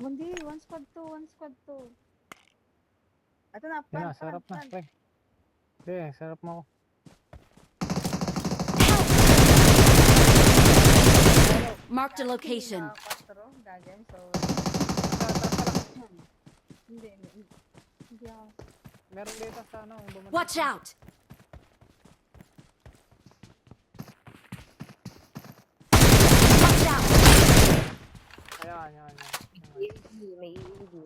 Hindi, one squad to, one squad to. Ito na, Yun na, front, sarap na, front. pre. Hindi, sarap mo ako. Marked a location. Quattro, gagawin, so... Hindi, hindi ako. Meron dito sa ano, bumalik. Watch out! Watch out! Ayan, yan. May hindi.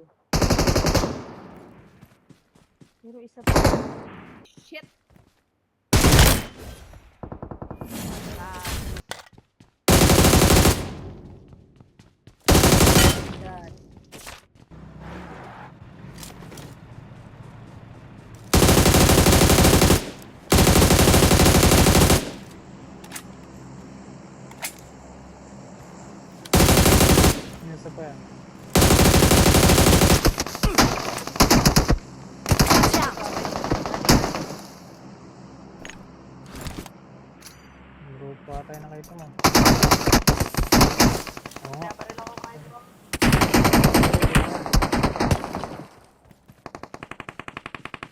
Pero isa pa. Shit! God. Yung isa pa yan. Watch out! Group pa tayo nakita mo. Oo nga. Kaya pa rin ako kahit mo.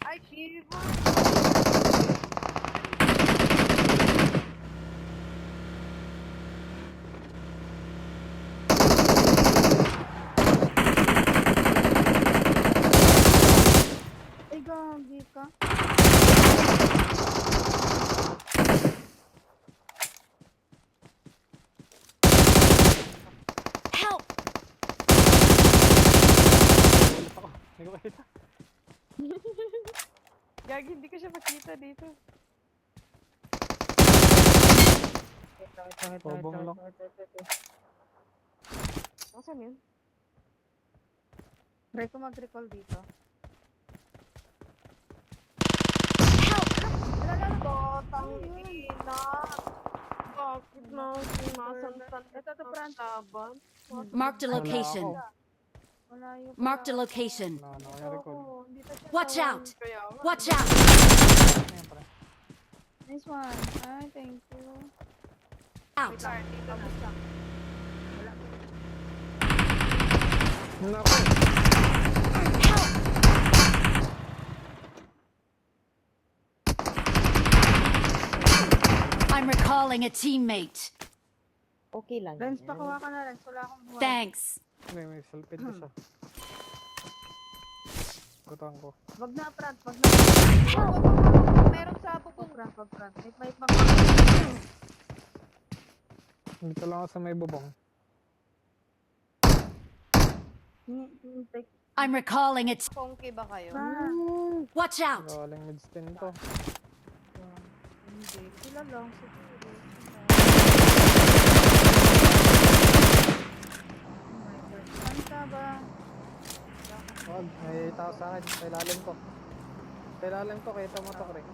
Ay, Shiva! Ay, gagi ka. Help! Ulit ako. Hindi ko kita. Gagi, hindi ko siya makita dito. Bobong lang. Nasaan yun? Try ko mag-recall dito. Botang ina! Bakit na sumasantan Ito, front. laban? Marked a location. Malayo pa. Marked a location. Wala na ako na-record. Dito siya Watch sa out! Kaya nga. Watch out! Ano yan, pre? Nice one. Ay, thank you. Out! Car, dito na. Tapos lang. Wala. Naku! Help! I'm recalling a teammate. Okay lang. Lens, pakuha ka na, Lens. Wala akong buhay. Thanks. May salpid ko siya. Gutuan ko. Wag na, front. Wag na. Meron sa bubong. Wag, front. May Dito lang ako sa may bubong. take. I'm recalling it. Funky ba kayo? Watch out! Galing mid-stin to. Hindi. Sila lang. Siguro. Oh my God. Saan ka ba? Wag, may tao sa akin. Sa ilalim ko. Sa ilalim ko, kita mo to, Craig.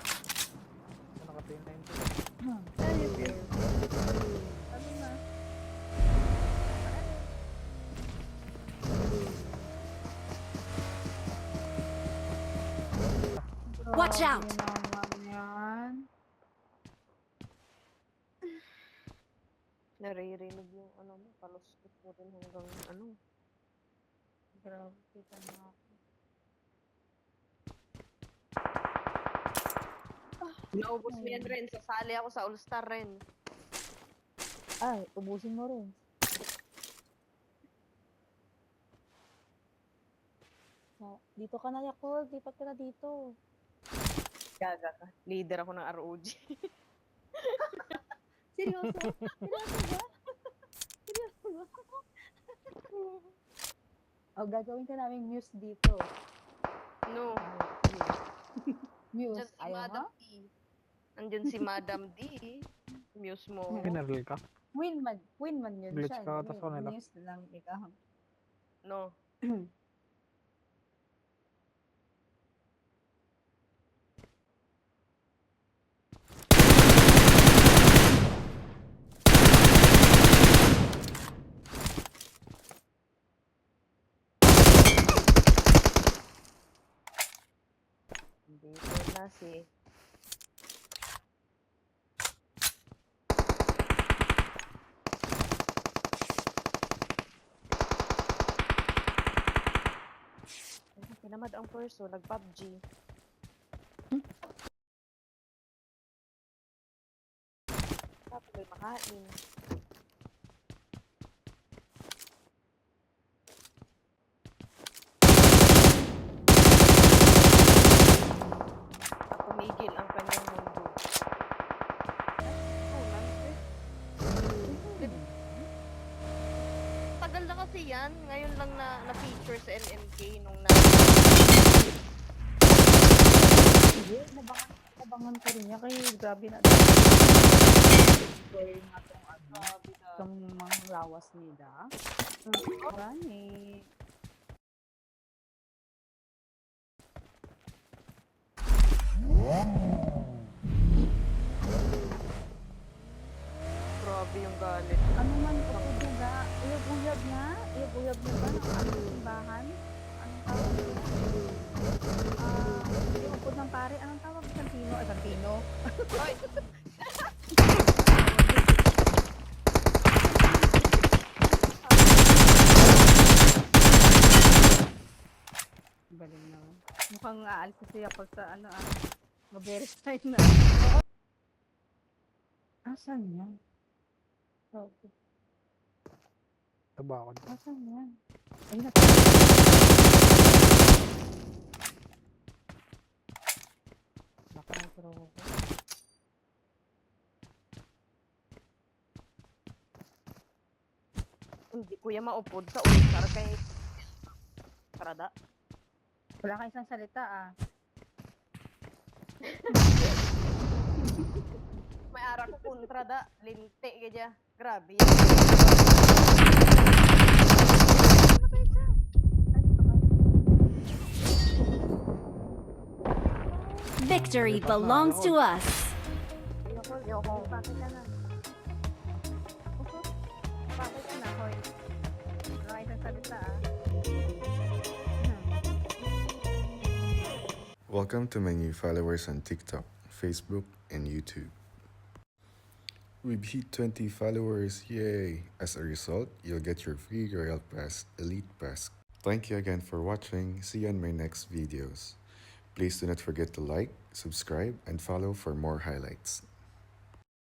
So, nakatingin to. Ano na? Watch out! Grabe naman yan. Naririnig yung ano mo, paluskot mo rin hanggang ano. Grabe, kita na ako. Naubos mo yan rin. Sasali ako sa All-Star rin. Ay, ubusin mo rin. Dito ka na, Yakult. Lipat ka na dito. Gaga ka. Leader ako ng ROG. Seryoso? Seryoso ba? Seryoso ba? O, gagawin ka namin muse dito. No. Muse, Diyan si ayaw mo? Madam D. Andyan si Madam D. Muse mo. Pinaril ka? Winman yun Glitch siya. ka ata sa kanila. Muse lang ikaw. No. Dito na si Tamad ang perso, nag-PUBG. Tapos may makain. Tumigil ang kanyang mundo. Tagal na kasi yan. Ngayon lang na-feature sa LMK nung Hindi, nabangan ko rin niya. Kaya grabe na. Gawin nga itong itong mga lawas nila. Marami. Grabe yung galit. Ano man ito po ba? Uyab-uyab na? Uyab-uyab na ba ng aming simbahan? Anong tawag nila? Yung upod ng pare, anong tawag? Santino? Ay, Santino. Ay! Galing naman. Mukhang aalis na siya pag sa ano mag-verify na. Asan yan? Okay. Taba ako. Asan yan? Ayun na. Nakakro ko. Hindi kuya maupod sa ultar kay Karada. Wala kang isang salita May ara ko kontra da, linte gadya. Grabe. Victory belongs to us. Yoko. Bakit ka na? Bakit ka na, Hoy? Wala kang isang salita Welcome to my new followers on TikTok, Facebook, and YouTube. We've hit 20 followers, yay! As a result, you'll get your free Royal Pass Elite Pass. Thank you again for watching. See you on my next videos. Please do not forget to like, subscribe, and follow for more highlights.